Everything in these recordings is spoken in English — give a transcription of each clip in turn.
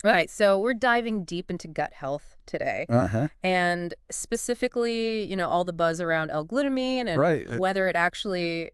Right. So we're diving deep into gut health today. Uh-huh. And specifically, all the buzz around L-glutamine and Right. whether it actually,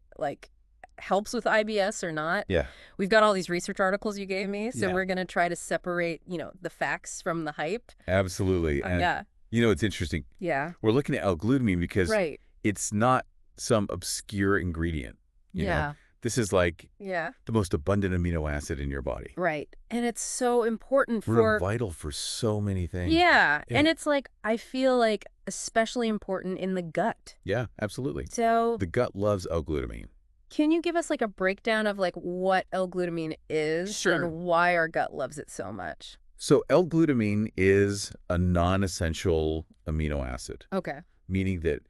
helps with IBS or not. Yeah. We've got all these research articles you gave me, so Yeah. we're going to try to separate, the facts from the hype. Absolutely. And Yeah. it's interesting. Yeah. We're looking at L-glutamine because Right. it's not some obscure ingredient. You know, Yeah. this is like Yeah. the most abundant amino acid in your body. Right. And it's so important We're for... vital for so many things. Yeah. Yeah. And it's I feel like especially important in the gut. Yeah, absolutely. So The gut loves L-glutamine. can you give us a breakdown of what L-glutamine is Sure. and why our gut loves it so much? So L-glutamine is a non-essential amino acid, Okay. meaning that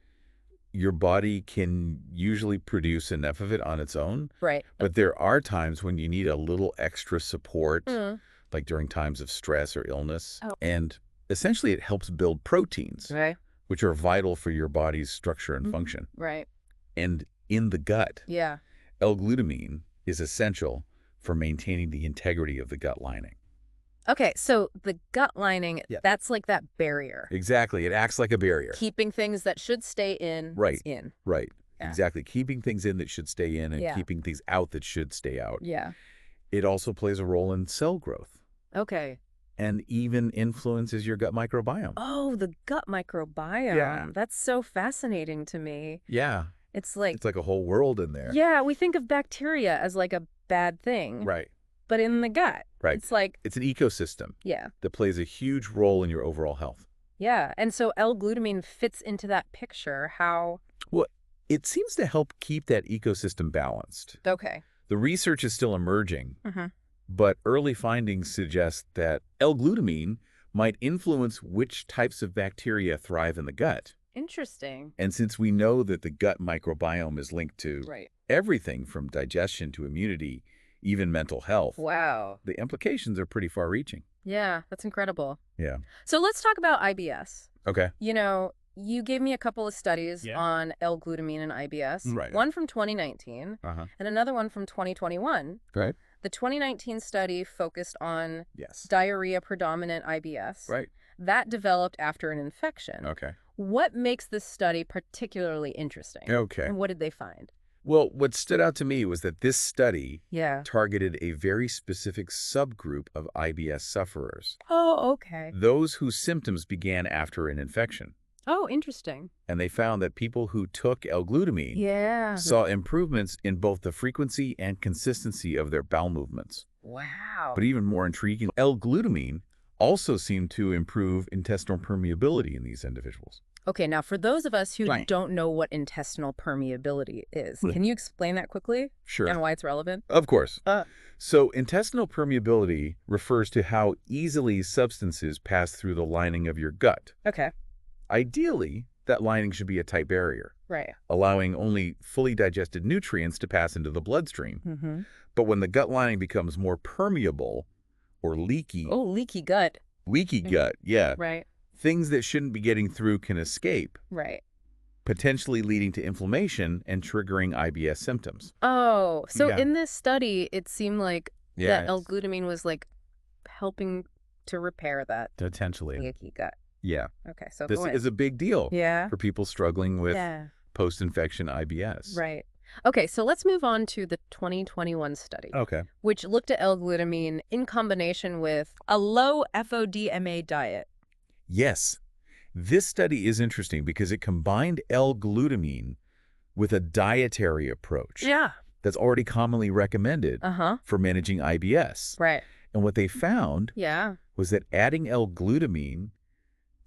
your body can usually produce enough of it on its own. Right. But there are times when you need a little extra support, Mm. like during times of stress or illness. Oh. And essentially it helps build proteins, Right. which are vital for your body's structure and Mhm. function. Right. And in the gut, Yeah. L-glutamine is essential for maintaining the integrity of the gut lining. Okay, so the gut lining, Yeah. that's that barrier. Exactly. It acts like a barrier. Keeping things that should stay in, Right. in. Right. Yeah. Exactly. Keeping things in that should stay in and Yeah. keeping things out that should stay out. Yeah. It also plays a role in cell growth Okay. and even influences your gut microbiome. Oh, the gut microbiome. Yeah. That's so fascinating to me. Yeah. It's It's like a whole world in there. yeah, we think of bacteria as a bad thing. Right. But in the gut, Right. it's It's an ecosystem yeah. that plays a huge role in your overall health. Yeah. And so L-glutamine fits into that picture. How? Well, it seems to help keep that ecosystem balanced. Okay. The research is still emerging, Mm-hmm. but early findings suggest that L-glutamine might influence which types of bacteria thrive in the gut. Interesting. And since we know that the gut microbiome is linked to Right. everything from digestion to immunity, even mental health, Wow. the implications are pretty far-reaching. Yeah, that's incredible. Yeah. So let's talk about IBS. Okay. You gave me a couple of studies Yeah. on L-glutamine and IBS. Right. One from 2019 Uh-huh. and another one from 2021. Right. The 2019 study focused on Yes. diarrhea-predominant IBS. Right. That developed after an infection. Okay. What makes this study particularly interesting? Okay. And what did they find? Well, what stood out to me was that this study Yeah. targeted a very specific subgroup of IBS sufferers, Oh, okay. those whose symptoms began after an infection. Oh, interesting. And they found that people who took L-glutamine Yeah. saw improvements in both the frequency and consistency of their bowel movements. Wow. But even more intriguing, L-glutamine also seemed to improve intestinal permeability in these individuals. Okay, now for those of us who Right. don't know what intestinal permeability is, Right. can you explain that quickly Sure. and why it's relevant? Of course. Uh. So intestinal permeability refers to how easily substances pass through the lining of your gut. Okay. Ideally, that lining should be a tight barrier, Right. allowing only fully digested nutrients to pass into the bloodstream. Mm-hmm. But when the gut lining becomes more permeable or leaky, Oh, leaky gut. leaky gut, yeah, Right. things that shouldn't be getting through can escape, Right. potentially leading to inflammation and triggering IBS symptoms. Oh, so Yeah. in this study, it seemed like Yeah, that it's- L-glutamine was helping to repair that potentially. leaky gut. Yeah. Okay, so This go ahead. is a big deal Yeah. for people struggling with Yeah. post-infection IBS. Right. Okay, so let's move on to the 2021 study, Okay. which looked at L-glutamine in combination with a low FODMA diet. Yes. This study is interesting because it combined L-glutamine with a dietary approach Yeah. that's already commonly recommended Uh-huh. for managing IBS. Right. And what they found Yeah. was that adding L-glutamine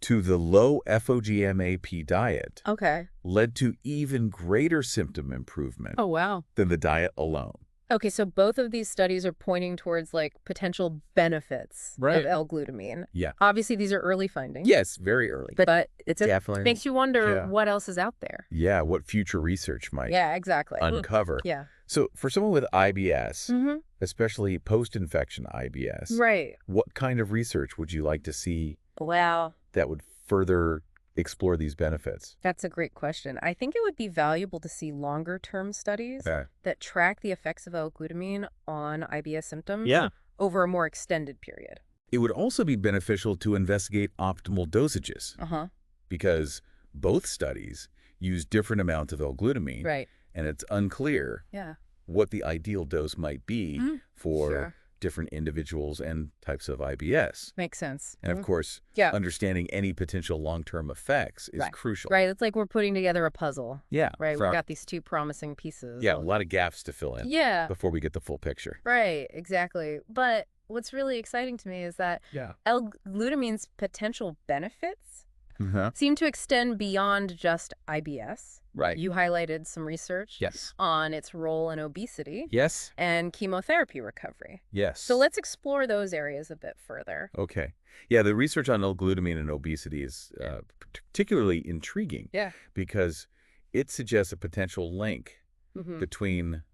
to the low FODMAP diet Okay. led to even greater symptom improvement Oh, wow. than the diet alone. Okay, so both of these studies are pointing towards potential benefits Right. of L-glutamine. Yeah. Obviously, these are early findings. Yes, very early. But it Definitely. makes you wonder Yeah. what else is out there. Yeah, what future research might Yeah, exactly. uncover. Yeah. So for someone with IBS, Mm-hmm. especially post-infection IBS, Right. what kind of research would you like to see Wow. that would further explore these benefits? That's a great question. I think it would be valuable to see longer-term studies Okay. that track the effects of L-glutamine on IBS symptoms Yeah. over a more extended period. It would also be beneficial to investigate optimal dosages Uh-huh. because both studies use different amounts of L-glutamine, Right. and it's unclear Yeah. what the ideal dose might be for Sure. different individuals and types of IBS. Makes sense. And of course, Yeah. understanding any potential long-term effects is Right. crucial. Right. It's like we're putting together a puzzle. Yeah. Right. We've got these two promising pieces. Yeah, a lot of gaps to fill in Yeah. before we get the full picture. Right. Exactly. But what's really exciting to me is that L-glutamine's potential benefits seem to extend beyond just IBS. Right. You highlighted some research Yes. on its role in obesity Yes. and chemotherapy recovery. Yes. So let's explore those areas a bit further. Okay. Yeah, the research on L-glutamine and obesity is particularly intriguing because it suggests a potential link between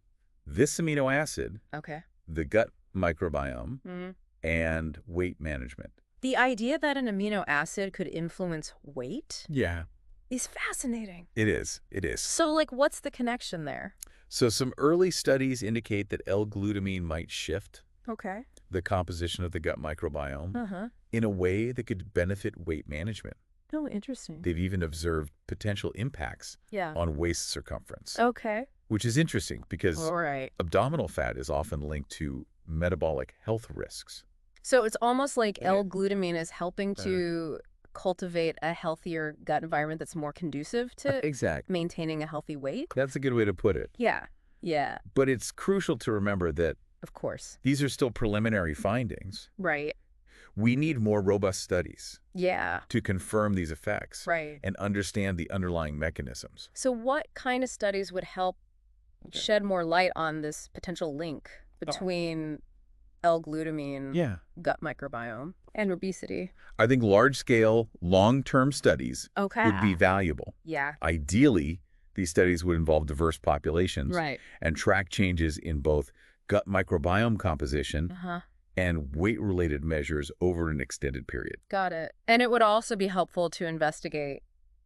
this amino acid, Okay. the gut microbiome, and weight management. The idea that an amino acid could influence weight Yeah. is fascinating. It is. It is. So, like, what's the connection there? So some early studies indicate that L-glutamine might shift Okay. the composition of the gut microbiome Uh-huh. in a way that could benefit weight management. Oh, interesting. They've even observed potential impacts Yeah. on waist circumference, Okay. which is interesting because All right. abdominal fat is often linked to metabolic health risks. So it's almost like L-glutamine is helping to cultivate a healthier gut environment that's more conducive to Exactly. maintaining a healthy weight. That's a good way to put it. Yeah. Yeah. But it's crucial to remember that Of course. these are still preliminary findings. Right. We need more robust studies Yeah. to confirm these effects Right. and understand the underlying mechanisms. So what kind of studies would help shed more light on this potential link between L-glutamine, Yeah. gut microbiome, and obesity? I think large-scale, long-term studies Okay. would be valuable. Yeah. Ideally, these studies would involve diverse populations Right. and track changes in both gut microbiome composition Uh-huh. and weight-related measures over an extended period. Got it. And it would also be helpful to investigate,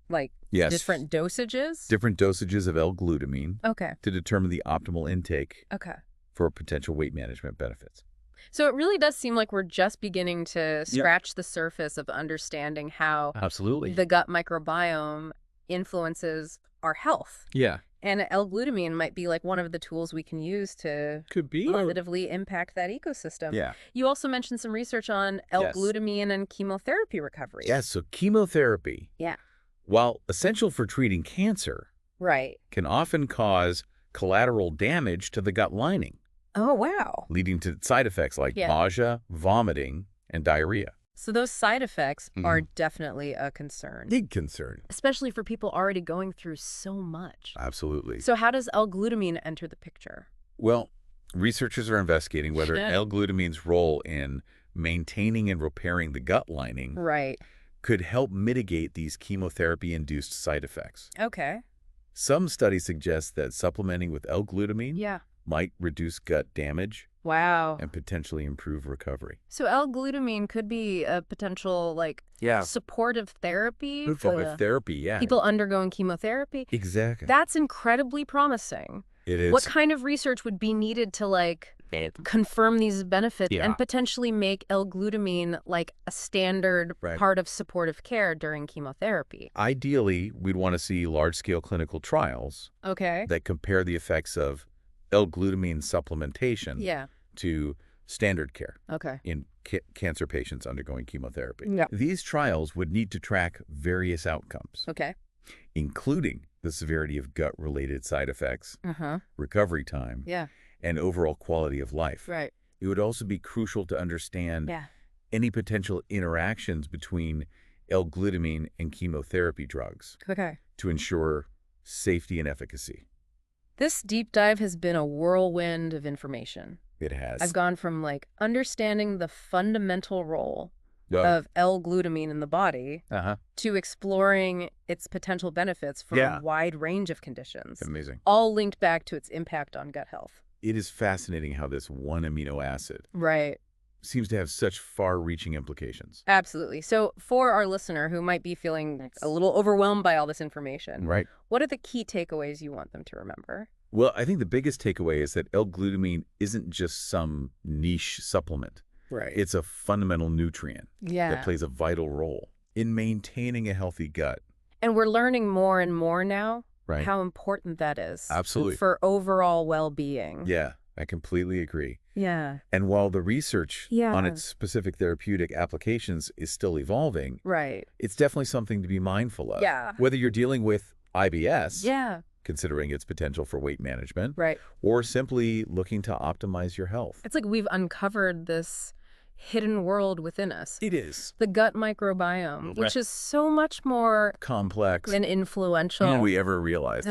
like, Yes. different dosages? Different dosages of L-glutamine Okay. to determine the optimal intake Okay. for potential weight management benefits. So it really does seem like we're just beginning to scratch the surface of understanding how Absolutely. the gut microbiome influences our health. Yeah. And L-glutamine might be like one of the tools we can use to Could be. positively impact that ecosystem. Yeah. You also mentioned some research on L-glutamine and chemotherapy recovery. Yes, so chemotherapy, Yeah. while essential for treating cancer, Right. can often cause collateral damage to the gut lining, Oh, wow. leading to side effects like nausea, vomiting, and diarrhea. So those side effects are definitely a concern, Big concern. especially for people already going through so much. Absolutely. So how does L-glutamine enter the picture? Well, researchers are investigating whether L-glutamine's role in maintaining and repairing the gut lining Right. could help mitigate these chemotherapy-induced side effects. Okay. Some studies suggest that supplementing with L-glutamine Yeah. might reduce gut damage Wow. and potentially improve recovery. So L-glutamine could be a potential, like, supportive therapy for Therapy, yeah. people undergoing chemotherapy. Exactly. That's incredibly promising. It is. What kind of research would be needed to, like, confirm these benefits and potentially make L-glutamine, like, a standard part of supportive care during chemotherapy? Ideally, we'd want to see large-scale clinical trials Okay. that compare the effects of L-glutamine supplementation to standard care Okay. in cancer patients undergoing chemotherapy. Yeah. These trials would need to track various outcomes, Okay. including the severity of gut-related side effects, Uh-huh. recovery time, Yeah. and overall quality of life. Right. It would also be crucial to understand Yeah. any potential interactions between L-glutamine and chemotherapy drugs Okay. to ensure safety and efficacy. This deep dive has been a whirlwind of information. It has. I've gone from, like, understanding the fundamental role of L-glutamine in the body to exploring its potential benefits for a wide range of conditions, Amazing. all linked back to its impact on gut health. It is fascinating how this one amino acid Right. seems to have such far-reaching implications. Absolutely. So for our listener who might be feeling a little overwhelmed by all this information, Right. what are the key takeaways you want them to remember? Well, I think the biggest takeaway is that L-glutamine isn't just some niche supplement. Right. It's a fundamental nutrient that plays a vital role in maintaining a healthy gut. And we're learning more and more now how important that is. Absolutely. For overall well-being. Yeah, I completely agree. Yeah. And while the research on its specific therapeutic applications is still evolving, it's definitely something to be mindful of. Yeah. Whether you're dealing with IBS, considering its potential for weight management, or simply looking to optimize your health. It's like we've uncovered this hidden world within us. It is. The gut microbiome, which is so much more complex and influential than we ever realized.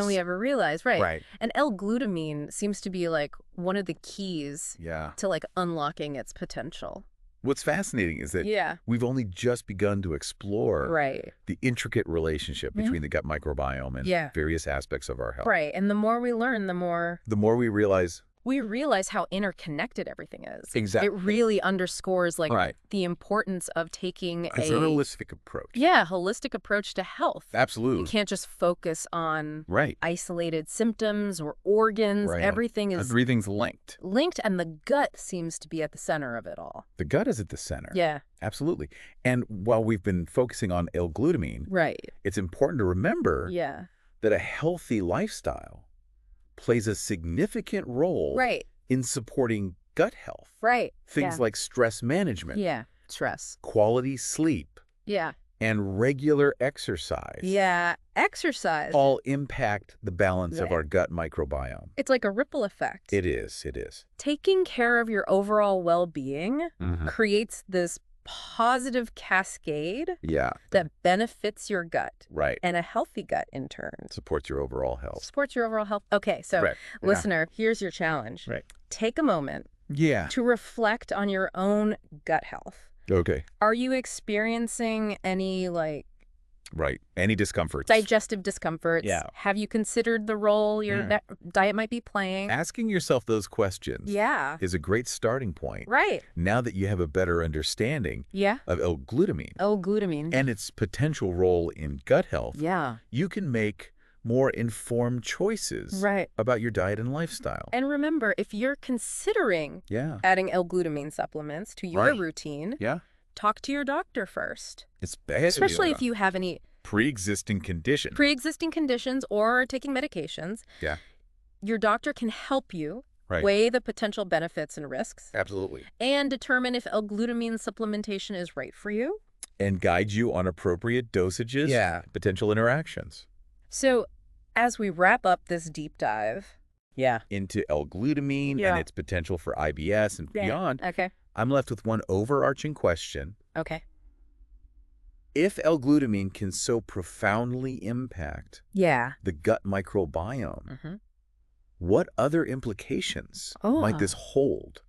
Right. And L-Glutamine seems to be like one of the keys to like unlocking its potential. What's fascinating is that we've only just begun to explore the intricate relationship between the gut microbiome and various aspects of our health. Right. And the more we learn, the more we realize how interconnected everything is. Exactly. It really underscores like the importance of taking a holistic approach. Yeah, holistic approach to health. Absolutely. You can't just focus on isolated symptoms or organs. Everything's linked. And the gut seems to be at the center of it all. The gut is at the center. Yeah. Absolutely. And while we've been focusing on L-Glutamine, it's important to remember that a healthy lifestyle plays a significant role in supporting gut health. Things like stress management. Stress. Quality sleep. And regular exercise. Exercise. All impact the balance of our gut microbiome. It's like a ripple effect. It is. It is. Taking care of your overall well-being creates this positive cascade that benefits your gut. And a healthy gut in turn supports your overall health. Okay, so listener, here's your challenge. Take a moment to reflect on your own gut health. Okay. Are you experiencing any any discomforts? Digestive discomforts? Have you considered the role your diet might be playing? Asking yourself those questions is a great starting point. Now that you have a better understanding of L-Glutamine and its potential role in gut health, you can make more informed choices about your diet and lifestyle. And remember, if you're considering adding L-Glutamine supplements to your routine, talk to your doctor first. Especially if you have any pre-existing conditions or are taking medications. Your doctor can help you weigh the potential benefits and risks. Absolutely. And determine if L-Glutamine supplementation is right for you. And guide you on appropriate dosages, potential interactions. So as we wrap up this deep dive into L-Glutamine and its potential for IBS and beyond, I'm left with one overarching question. If L-Glutamine can so profoundly impact the gut microbiome, what other implications might this hold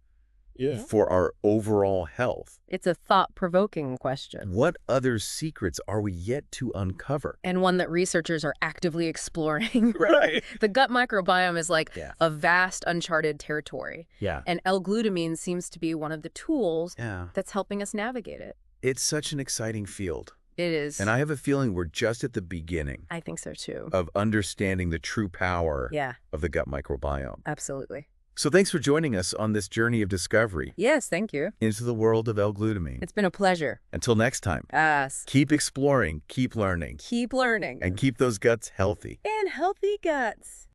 for our overall health? It's a thought-provoking question. What other secrets are we yet to uncover? And one that researchers are actively exploring. The gut microbiome is like a vast uncharted territory. And L-Glutamine seems to be one of the tools that's helping us navigate it. It's such an exciting field. It is. And I have a feeling we're just at the beginning. I think so too. Of understanding the true power of the gut microbiome. Absolutely. So thanks for joining us on this journey of discovery. Yes, thank you. Into the world of L-Glutamine. It's been a pleasure. Until next time. Yes. Keep exploring, keep learning. Keep learning. And keep those guts healthy. And healthy guts.